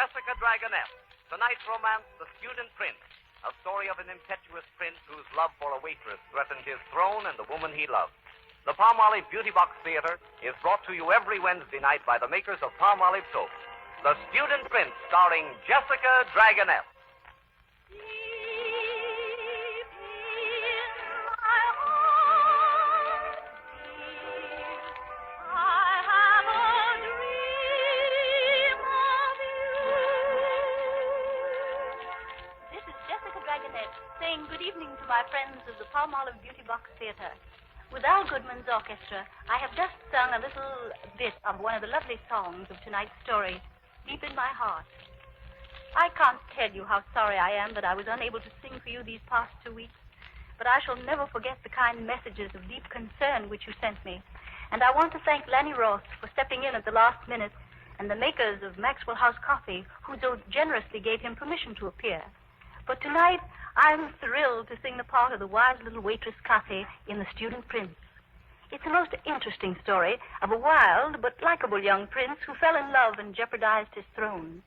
Jessica Dragonette. Tonight's romance, The Student Prince. A story of an impetuous prince whose love for a waitress threatened his throne and the woman he loved. The PALMOLIVE Beauty Box Theater is brought to you every Wednesday night by the makers of PALMOLIVE soap. The Student Prince, starring Jessica Dragonette. Saying good evening to my friends of the PALMOLIVE Beauty Box Theater. With Al Goodman's orchestra, I have just sung a little bit of one of the lovely songs of tonight's story, Deep in My Heart. I can't tell you how sorry I am that I was unable to sing for you these past 2 weeks, but I shall never forget the kind messages of deep concern which you sent me. And I want to thank Lanny Ross for stepping in at the last minute, and the makers of Maxwell House Coffee, who so generously gave him permission to appear. But tonight, I'm thrilled to sing the part of the wise little waitress Cathy in The Student Prince. It's a most interesting story of a wild but likable young prince who fell in love and jeopardized his throne.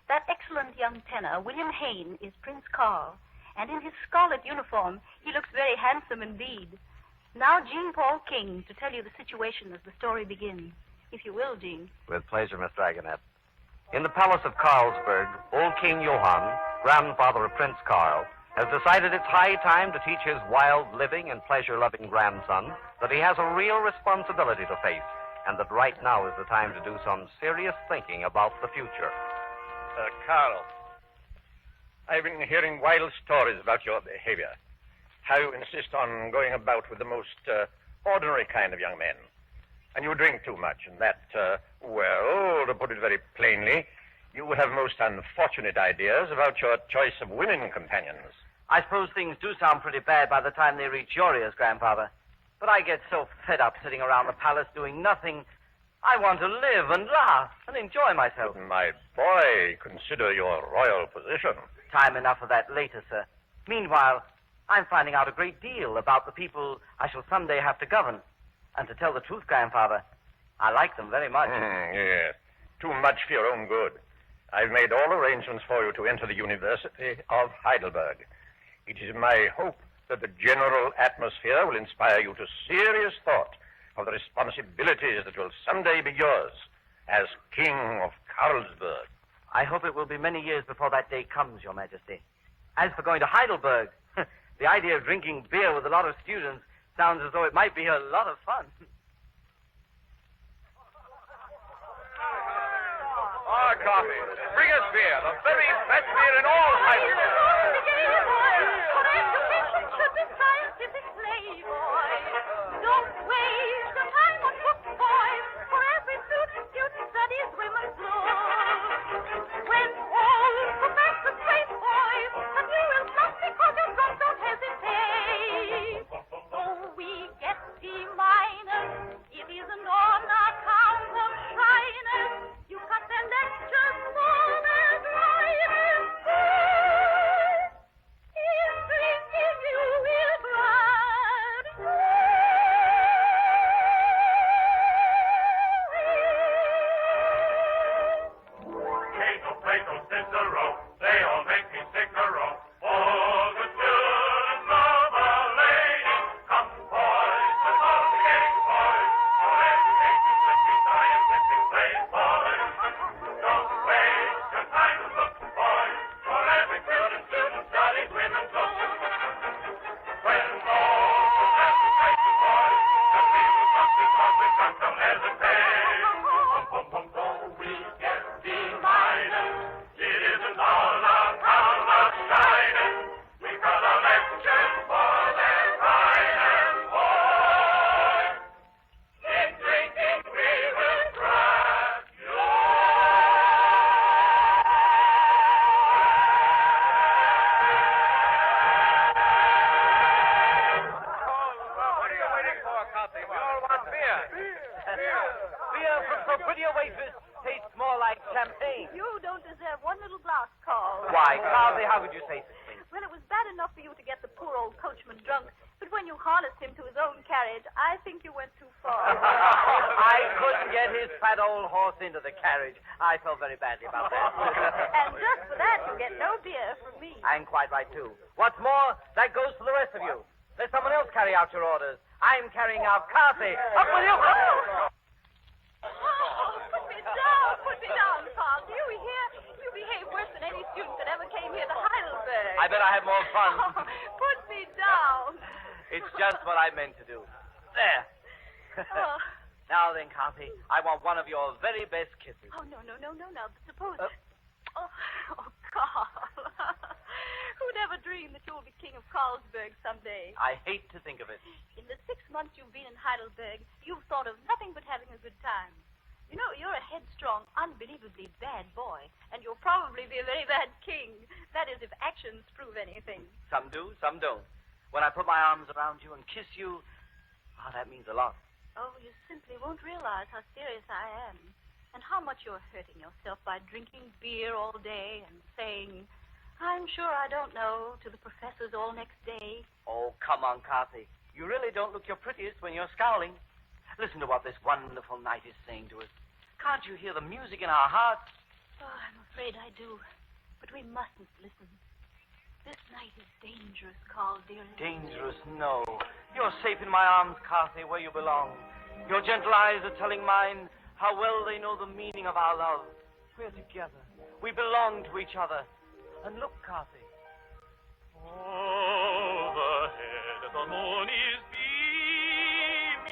That excellent young tenor, William Hayne, is Prince Carl, and in his scarlet uniform, he looks very handsome indeed. Now, Jean Paul King, to tell you the situation as the story begins. If you will, Jean. With pleasure, Miss Dragonette. In the palace of Carlsberg, old King Johann, grandfather of Prince Carl, has decided it's high time to teach his wild living and pleasure-loving grandson that he has a real responsibility to face, and that right now is the time to do some serious thinking about the future. Carl, I've been hearing wild stories about your behavior. How you insist on going about with the most ordinary kind of young men. And you drink too much, and that, well, to put it very plainly, you have most unfortunate ideas about your choice of women companions. I suppose things do sound pretty bad by the time they reach your ears, Grandfather. But I get so fed up sitting around the palace doing nothing. I want to live and laugh and enjoy myself. My boy, consider your royal position. Time enough for that later, sir. Meanwhile, I'm finding out a great deal about the people I shall someday have to govern. And to tell the truth, Grandfather, I like them very much. Yes. Too much for your own good. I've made all arrangements for you to enter the University of Heidelberg. It is my hope that the general atmosphere will inspire you to serious thought of the responsibilities that will someday be yours as King of Carlsberg. I hope it will be many years before that day comes, Your Majesty. As for going to Heidelberg, the idea of drinking beer with a lot of students sounds as though it might be a lot of fun. Our coffee. Bring us beer. The very best beer in all Heidelberg. For education should be scientific playboy. Don't waste your time on book boys. For every student studies women's law. When all professors praise boys, and you will not because you're drunk, don't hesitate. Though we get D-, it isn't on account of shyness. You cut their lectures for their dryness. In drinking you will blood. Cato, Plato, Cicero, they all make me sicker. All the students love a lady. Come, boys, let's all be getting boys. For education should be scientific playboy. Don't waste your time with books, boys. For every student studies women's law. When all professors praise the boys, that we will not because we've got some hesitate. Though we get D-, it isn't all account of shyness. We've got a lecture for their dryness, boys. In drinking we will grab you. What are you waiting for, Coffee? We all want beer. Beer from so pretty a waitress tastes more like champagne. You don't deserve one little glass, Carl. Why, Carly, how could you say such things? Well, it was bad enough for you to get the poor old coachman drunk, but when you harnessed him to his own carriage, I think you went too far. I I couldn't get his fat old horse into the carriage. I felt very badly about that. And just for that, you get no beer from me. I'm quite right, too. What's more, that goes for the rest of you. Let someone else carry out your orders. I'm carrying out coffee. Up with you! Put me down, Carl. Do you hear? You behave worse than any student that ever came here to Heidelberg. I bet I have more fun. Put me down. It's just what I meant to do. There. Oh. Now then, Carthy, I want one of your very best kisses. Oh, no. Suppose... Carl. Who'd ever dream that you'll be king of Carlsberg someday? I hate to think of it. In the 6 months you've been in Heidelberg, you've thought of nothing but having a good time. You know, you're a headstrong, unbelievably bad boy, and you'll probably be a very bad king. That is, if actions prove anything. Some do, some don't. When I put my arms around you and kiss you, that means a lot. Oh, you simply won't realize how serious I am, and how much you're hurting yourself by drinking beer all day and saying, I'm sure I don't know, to the professors all next day. Oh, come on, Carthy. You really don't look your prettiest when you're scowling. Listen to what this wonderful night is saying to us. Can't you hear the music in our hearts? Oh, I'm afraid I do. But we mustn't listen. This night is dangerous, Carl, dearest. Dangerous? No. You're safe in my arms, Carthy, where you belong. Your gentle eyes are telling mine how well they know the meaning of our love. We're together. We belong to each other. And look, Carthy. Overhead the moon is beaming,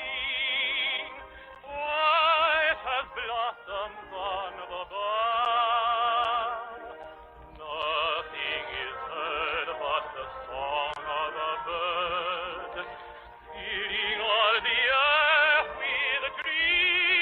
white as blossoms on the bough. Nothing is heard but the song of a bird, filling all the earth with dreaming.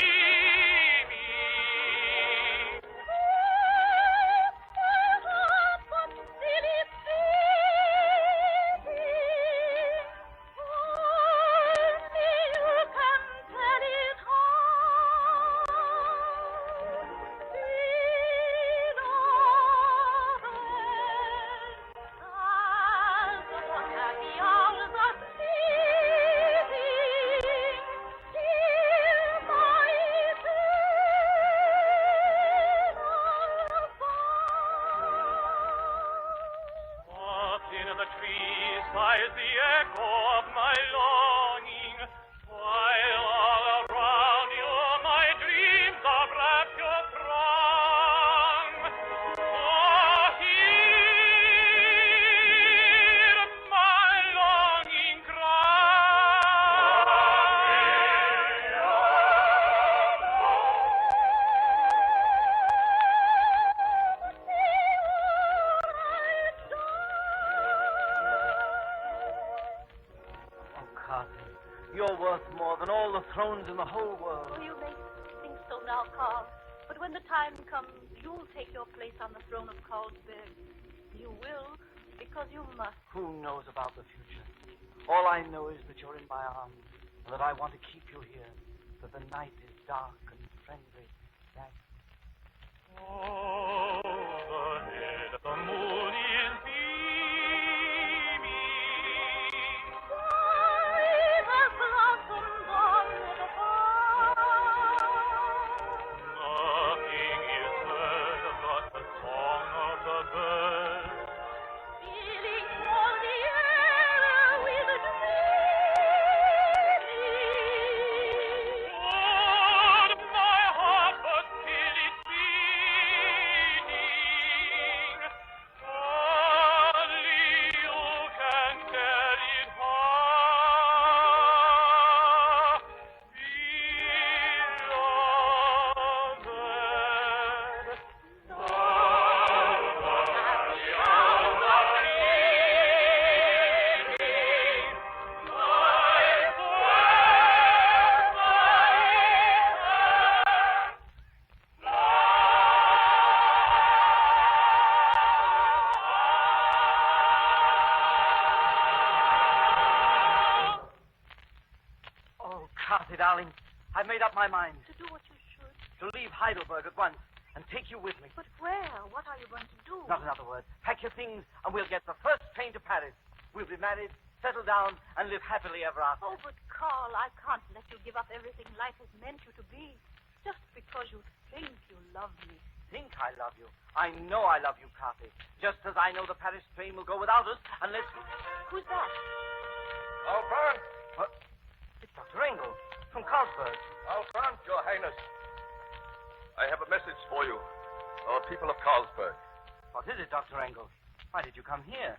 Is the echo of my longing, while all around you my dreams of rapture throng. Oh, hear my longing You're worth more than all the thrones in the whole world. Oh, you may think so now, Carl. But when the time comes, you'll take your place on the throne of Carlsberg. You will, because you must. Who knows about the future? All I know is that you're in my arms, and that I want to keep you here, that the night is dark and friendly. That... overhead the moon is beaming. White as blossoms on the bough. Nothing is heard but the song of the bird. Filling all the air with dreaming. Would my heart but feel it beating. Only you can carry it high, beloved. Oh, Carthy, darling, I've made up my mind To do what you should. to leave Heidelberg at once and take you with me. But where? What are you going to do? Not another word. Pack your things, and we'll get the first train to Paris. We'll be married settle down, and live happily ever after. Oh, but Carl, I can't let you give up everything life has meant you to be just because you think you love me. Think I love you. I know I love you, Carthy. Just as I know the Paris train will go without us unless... Who's that? Alfred! What? It's Dr. Engel from Carlsberg. Alfred, Your Highness. I have a message for you. Our people of Carlsberg. What is it, Dr. Engel? Why did you come here?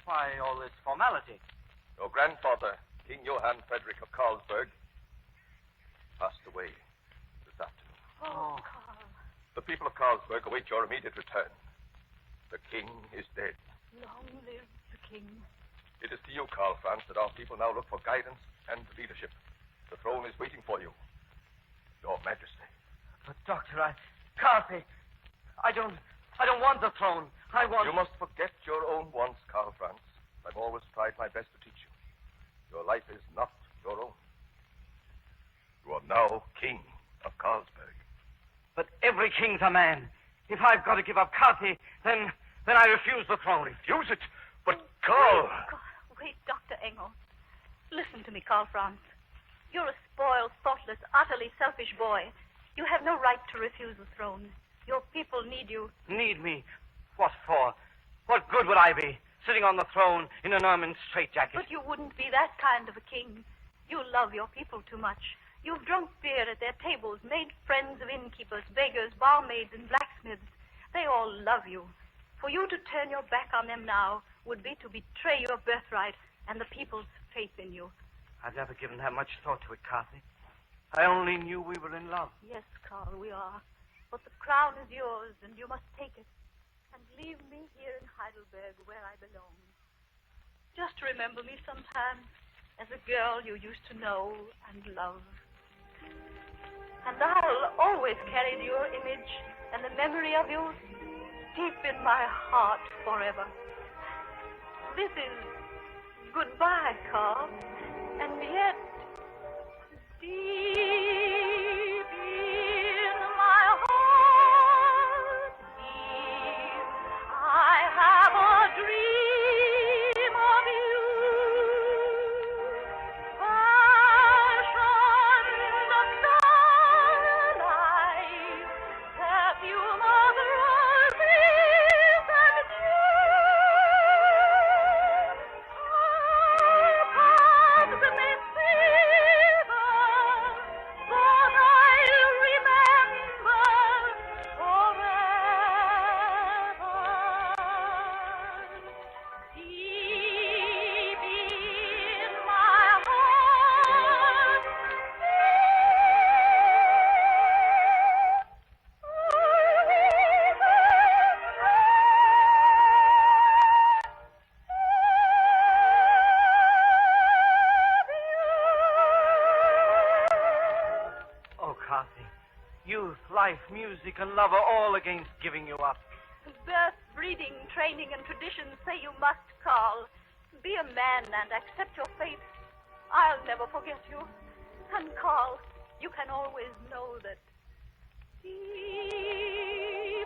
Why all this formality? Your grandfather, King Johann Frederick of Carlsberg, passed away this afternoon. Oh, Carl. The people of Carlsberg await your immediate return. The king is dead. Long live the king. It is to you, Karl Franz, that our people now look for guidance and leadership. The throne is waiting for you. Your Majesty. But, Doctor, Carthy, I don't want the throne. I want... You must forget your own wants, Karl Franz. I've always tried my best to teach you. Your life is not your own. You are now king of Carlsberg. But every king's a man. If I've got to give up Carthy, then I refuse the throne. Refuse it? But, Karl... Wait, Dr. Engel. Listen to me, Karl Franz. You're a spoiled, thoughtless, utterly selfish boy. You have no right to refuse the throne. Your people need you. Need me? What for? What good would I be, sitting on the throne in an ermine straitjacket? But you wouldn't be that kind of a king. You love your people too much. You've drunk beer at their tables, made friends of innkeepers, beggars, barmaids, and blacksmiths. They all love you. For you to turn your back on them now would be to betray your birthright and the people's faith in you. I've never given that much thought to it, Carthy. I only knew we were in love. Yes, Carl, we are. But the crown is yours, and you must take it. And leave me here in Heidelberg, where I belong. Just remember me sometime as a girl you used to know and love. And I'll always carry your image and the memory of you deep in my heart forever. This is goodbye, Carl. And yet, deep in my heart, deep, I have a dream of you. Fashioned of starlight, perfume of roses and dew. Comes the fever, but I'll remember forever. Deep in my heart, Oh, Carthy, youth, life, music, and love are all against giving you up. Birth, breeding, training, and tradition say you must, Carl. Be a man and accept your fate. I'll never forget you. And, Carl, you can always know that deep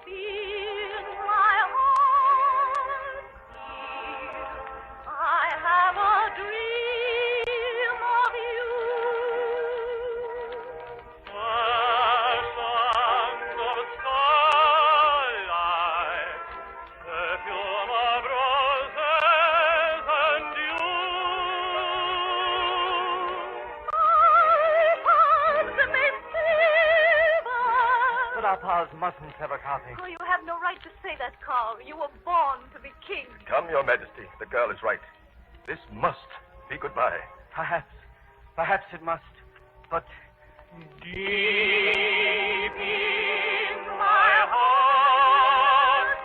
in my heart, dear, I have a dream of you. Fashioned of starlight, perfume of roses and dew. But our paths mustn't sever, Carthy. Oh, you have no right to say that, Carl. You were born to be king. Come, Your Majesty. The girl is right. This must be goodbye. Perhaps it must. But Deep in my heart,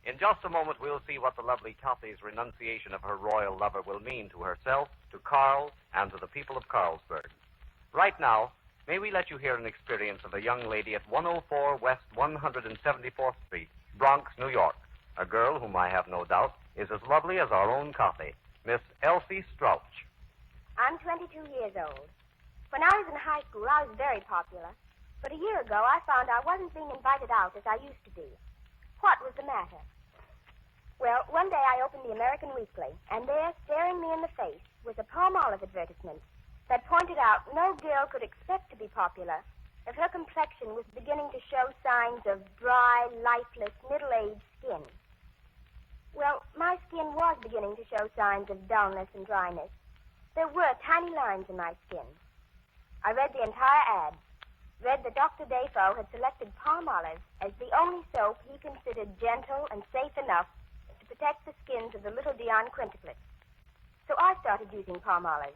In just a moment, we'll see what the lovely Carthy's renunciation of her royal lover will mean to herself, to Karl, and to the people of Carlsberg. Right now, may we let you hear an experience of a young lady at 104 West 174th Street, Bronx, New York. A girl whom I have no doubt is as lovely as our own Coffee, Miss Elsie Strouch. I'm 22 years old. When I was in high school, I was very popular. But a year ago, I found I wasn't being invited out as I used to be. What was the matter? Well, one day I opened the American Weekly, and there, staring me in the face, was a PALMOLIVE advertisement that pointed out no girl could expect to be popular if her complexion was beginning to show signs of dry, lifeless, middle-aged skin. Well, my skin was beginning to show signs of dullness and dryness. There were tiny lines in my skin. I read the entire ad, read that Dr. Defoe had selected PALMOLIVE as the only soap he considered gentle and safe enough to protect the skins of the little Dion quintuplets. So I started using PALMOLIVE.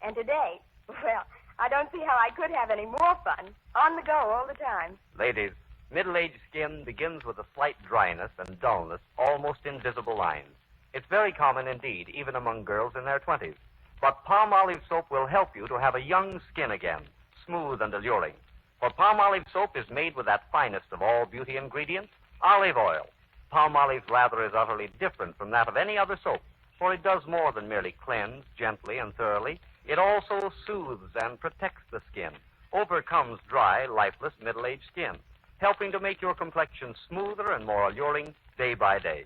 And today, well, I don't see how I could have any more fun. On the go all the time. Ladies, middle-aged skin begins with a slight dryness and dullness, almost invisible lines. It's very common indeed, even among girls in their 20s. But PALMOLIVE soap will help you to have a young skin again, smooth and alluring. For PALMOLIVE soap is made with that finest of all beauty ingredients, olive oil. PALMOLIVE's lather is utterly different from that of any other soap, for it does more than merely cleanse gently and thoroughly. It also soothes and protects the skin, overcomes dry, lifeless, middle-aged skin, helping to make your complexion smoother and more alluring day by day.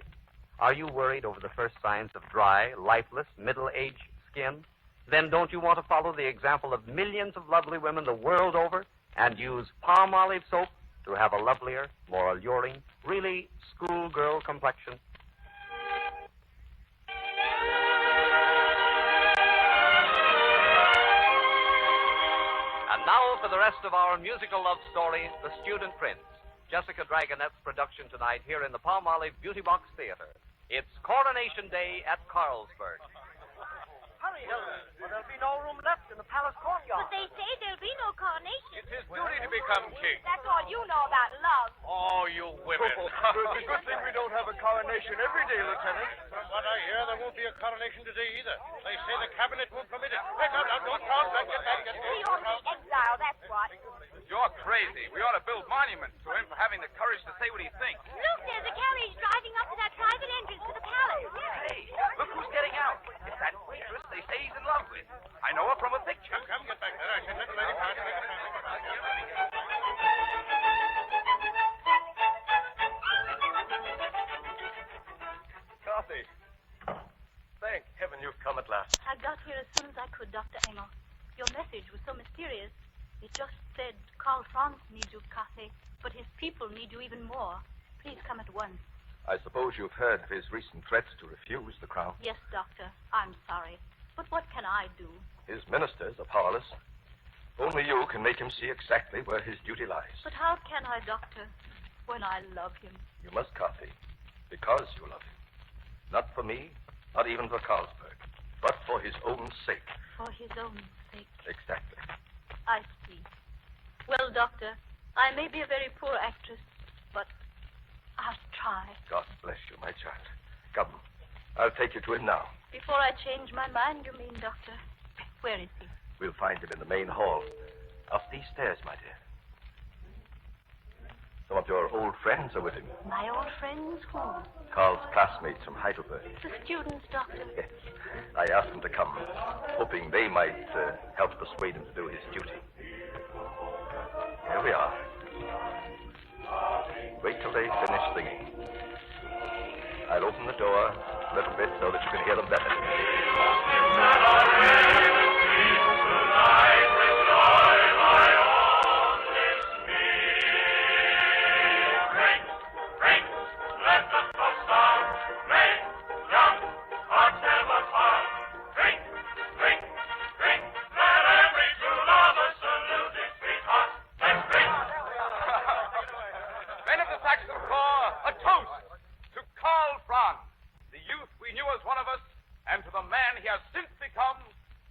Are you worried over the first signs of dry, lifeless, middle-aged skin? Then don't you want to follow the example of millions of lovely women the world over and use PALMOLIVE soap to have a lovelier, more alluring, really schoolgirl complexion? And now for the rest of our musical love story, The Student Prince. Jessica Dragonette's production tonight here in the PALMOLIVE Beauty Box Theater. It's Coronation Day at Carlsberg. Hurry, Hilda, or there'll be no room left in the palace courtyard. But they say there'll be no coronation. It's his duty to become king. That's all you know about love. Oh, you women. It's a good thing we don't have a coronation every day, Lieutenant. From what I hear, there won't be a coronation today either. They say the cabinet won't permit it. Hey, no, don't talk. Get back. We ought to be exiled, that's what. You're crazy. We ought to build monuments to him for having the courage to say what he thinks. Look, there's a carriage driving up to that private entrance to the palace. Hey, look who's getting out. It's that waitress they say he's in love with. I know her from a picture. Come, get back there. I said let the lady pass. Coffee. Thank heaven you've come at last. I got here as soon as I could, Dr. Amos. Your message was so mysterious. It just said, Karl Franz needs you, Cathy, but his people need you even more. Please come at once. I suppose you've heard of his recent threats to refuse the crown. Yes, Doctor. I'm sorry. But what can I do? His ministers are powerless. Only you can make him see exactly where his duty lies. But how can I, Doctor, when I love him? You must, Coffee, because you love him. Not for me, not even for Carlsberg, but for his own sake. For his own sake. Exactly. I see. Well, Doctor, I may be a very poor actress, but I'll try. God bless you, my child. Come, I'll take you to him now. Before I change my mind, you mean, Doctor? Where is he? We'll find him in the main hall. Up these stairs, my dear. Some of your old friends are with him. My old friends? Who? Carl's classmates from Heidelberg. The students, Doctor. Yes. I asked them to come, hoping they might help persuade him to do his duty. Here we are. Wait till they finish singing. I'll open the door a little bit so that you can hear them better. Men of the Saxon Corps, a toast to Karl Franz, the youth we knew as one of us, and to the man he has since become,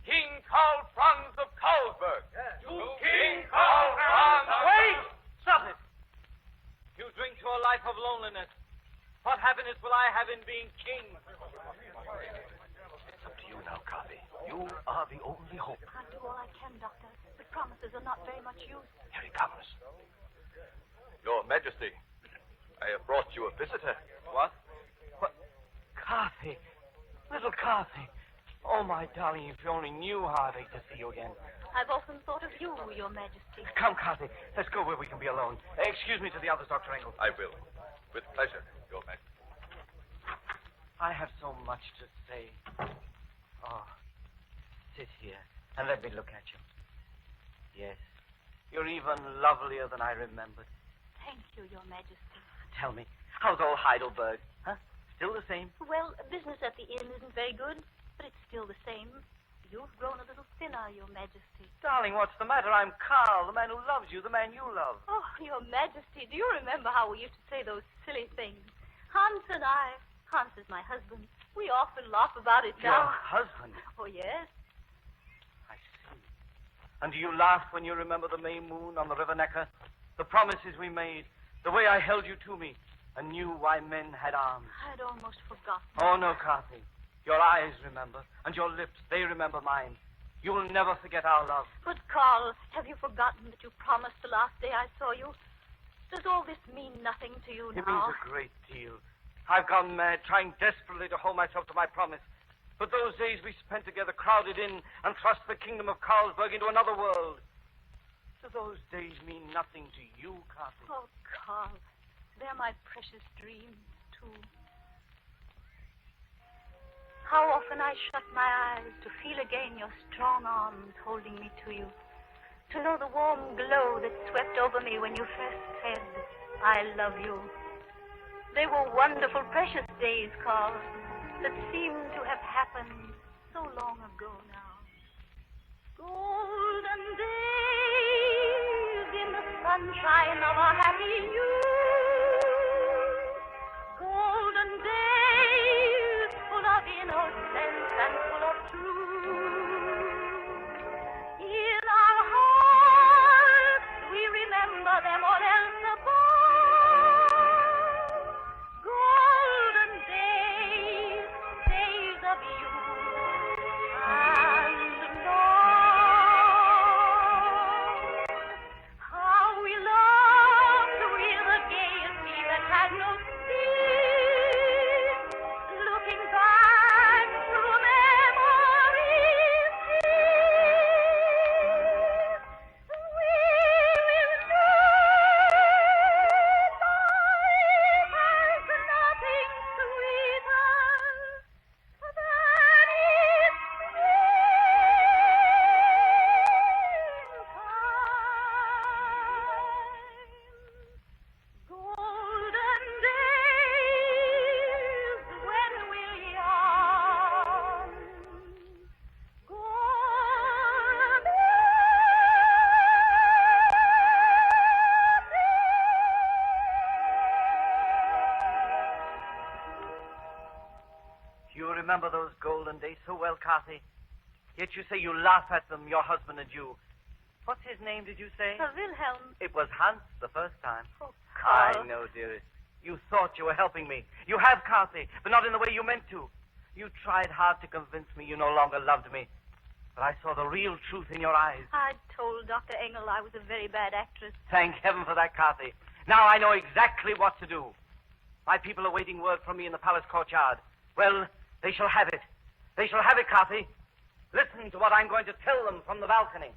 King Karl Franz of Carlsberg. To King Karl Franz! Wait! Stop it! You drink to a life of loneliness. What happiness will I have in being king? It's up to you now, Coffee. You are the only hope. I'll do all I can, Doctor. But promises are not very much use. Here he comes. Your Majesty, I have brought you a visitor. What? Carthy. Little Carthy. Oh, my darling, if you only knew how I'd hate to see you again. I've often thought of you, Your Majesty. Come, Carthy. Let's go where we can be alone. Excuse me to the others, Dr. Engel. I will. With pleasure, Your Majesty. I have so much to say. Oh, sit here and let me look at you. Yes, you're even lovelier than I remembered. Thank you, Your Majesty. Tell me, how's old Heidelberg? Huh? Still the same? Well, business at the inn isn't very good, but it's still the same. You've grown a little thinner, Your Majesty. Darling, what's the matter? I'm Carl, the man who loves you, the man you love. Oh, Your Majesty, do you remember how we used to say those silly things? Hans and I. Hans is my husband. We often laugh about it Your now. husband? Oh, yes. I see. And do you laugh when you remember the May moon on the River Neckar? The promises we made, the way I held you to me and knew why men had arms. I'd almost forgotten. Oh, no, Carthy. Your eyes remember, and your lips, they remember mine. You'll never forget our love. But, Carl, have you forgotten that you promised the last day I saw you? Does all this mean nothing to you It now? means a great deal. I've gone mad, trying desperately to hold myself to my promise. But those days we spent together crowded in and thrust the kingdom of Carlsberg into another world. Do those days mean nothing to you, Carthy? Oh, Carl, they're my precious dreams, too. How often I shut my eyes to feel again your strong arms holding me to you. To know the warm glow that swept over me when you first said, I love you. They were wonderful, precious days, Carl, that seemed to have happened so long ago now. Golden days in the sunshine of our happy youth. Golden days full of innocence and full of truth. In our hearts we remember them all else above. Golden days, days of youth and love. How we loved with a gaiety that had no cease, looking back through memory's tears. We will know life has nothing sweeter than its springtime. Golden days when we're young. Golden You remember those golden days so well, Carthy. Yet you say you laugh at them, your husband and you. What's his name, did you say? Wilhelm. It was Hans the first time. Oh, I Carl. know, dearest. You thought you were helping me. You have, Carthy, but not in the way you meant to. You tried hard to convince me you no longer loved me. But I saw the real truth in your eyes. I told Dr. Engel I was a very bad actress. Thank heaven for that, Carthy. Now I know exactly what to do. My people are waiting word from me in the palace courtyard. Well, they shall have it. They shall have it, Carthy. Listen to what I'm going to tell them from the balcony.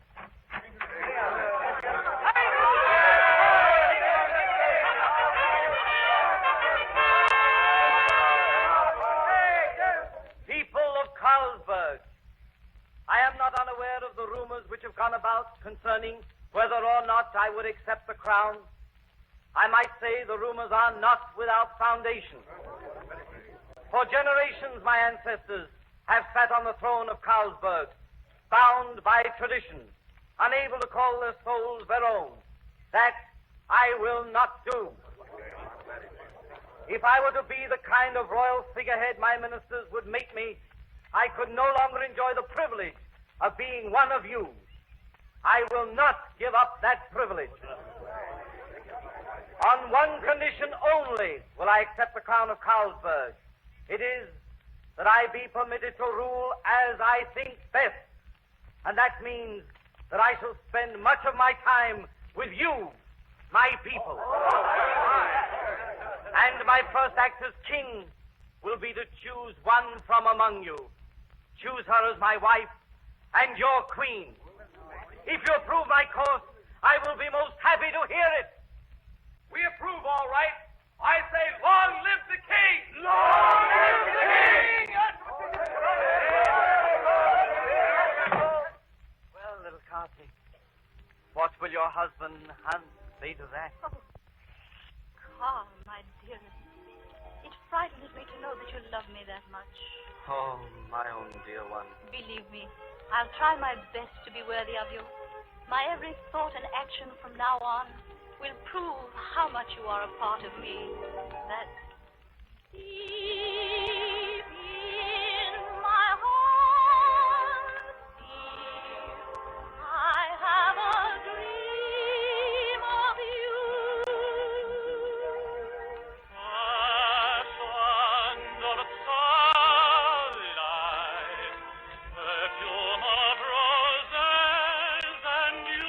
People of Carlsberg, I am not unaware of the rumors which have gone about concerning whether or not I would accept the crown. I might say the rumors are not without foundation. For generations, my ancestors have sat on the throne of Carlsberg, bound by tradition, unable to call their souls their own. That I will not do. If I were to be the kind of royal figurehead my ministers would make me, I could no longer enjoy the privilege of being one of you. I will not give up that privilege. On one condition only will I accept the crown of Carlsberg. It is that I be permitted to rule as I think best. And that means that I shall spend much of my time with you, my people. And my first act as king will be to choose one from among you. Choose her as my wife and your queen. If you approve my course, I will be most happy to hear it. We approve, all right. I say, long live the king! Long live the king! Well, little Carty, what will your husband Hans say to that? Oh, Carl, my dearest. It frightens me to know that you love me that much. Oh, my own dear one. Believe me, I'll try my best to be worthy of you. My every thought and action from now on will prove how much you are a part of me. That deep in my heart, I have a dream of you. Under starlight, perfume of roses and you.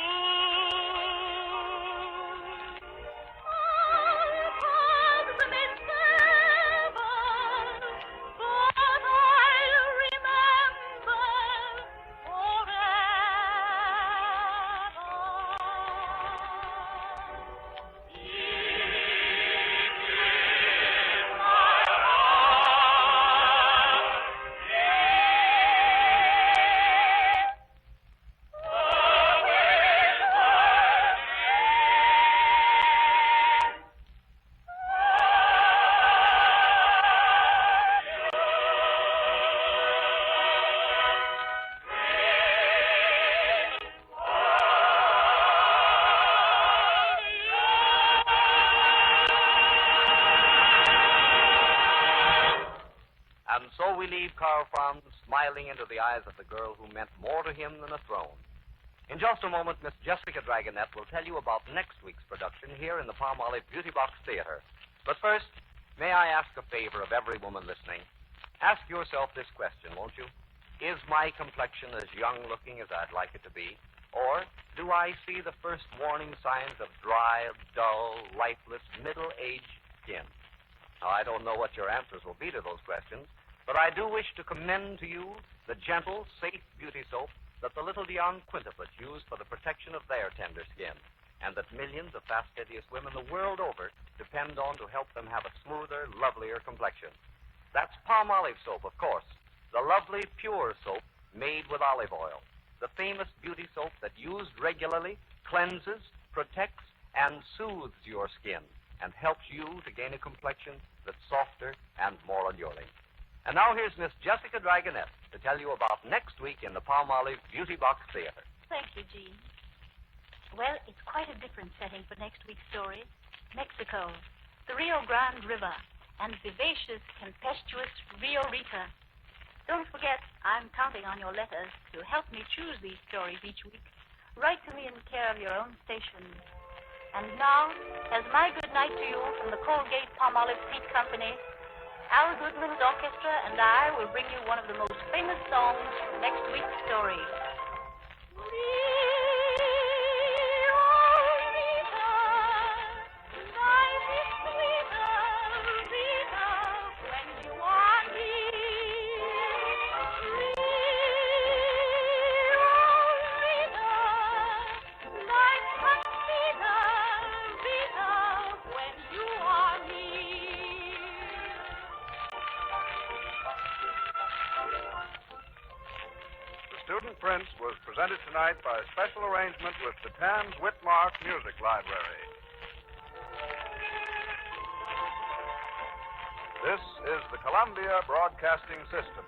And so we leave Carl Franz smiling into the eyes of the girl who meant more to him than a throne. In just a moment, Miss Jessica Dragonette will tell you about next week's production here in the Palmolive Beauty Box Theater. But first, may I ask a favor of every woman listening? Ask yourself this question, won't you? Is my complexion as young-looking as I'd like it to be? Or do I see the first warning signs of dry, dull, lifeless, middle-aged skin? Now, I don't know what your answers will be to those questions, but I do wish to commend to you the gentle, safe beauty soap that the little Dion quintuplets use for the protection of their tender skin, and that millions of fastidious women the world over depend on to help them have a smoother, lovelier complexion. That's Palmolive soap, of course, the lovely, pure soap made with olive oil, the famous beauty soap that used regularly cleanses, protects, and soothes your skin, and helps you to gain a complexion that's softer and more alluring. And now here's Miss Jessica Dragonette to tell you about next week in the Palmolive Beauty Box Theater. Thank you, Jean. Well, it's quite a different setting for next week's story. Mexico, the Rio Grande River, and vivacious, tempestuous Rio Rita. Don't forget, I'm counting on your letters to help me choose these stories each week. Write to me in care of your own station. And now, as my good night to you from the Colgate Palmolive Seed Company, Al Goodman's orchestra and I will bring you one of the most famous songs from next week's story. Student Prince was presented tonight by a special arrangement with the Tams Whitmark Music Library. This is the Columbia Broadcasting System.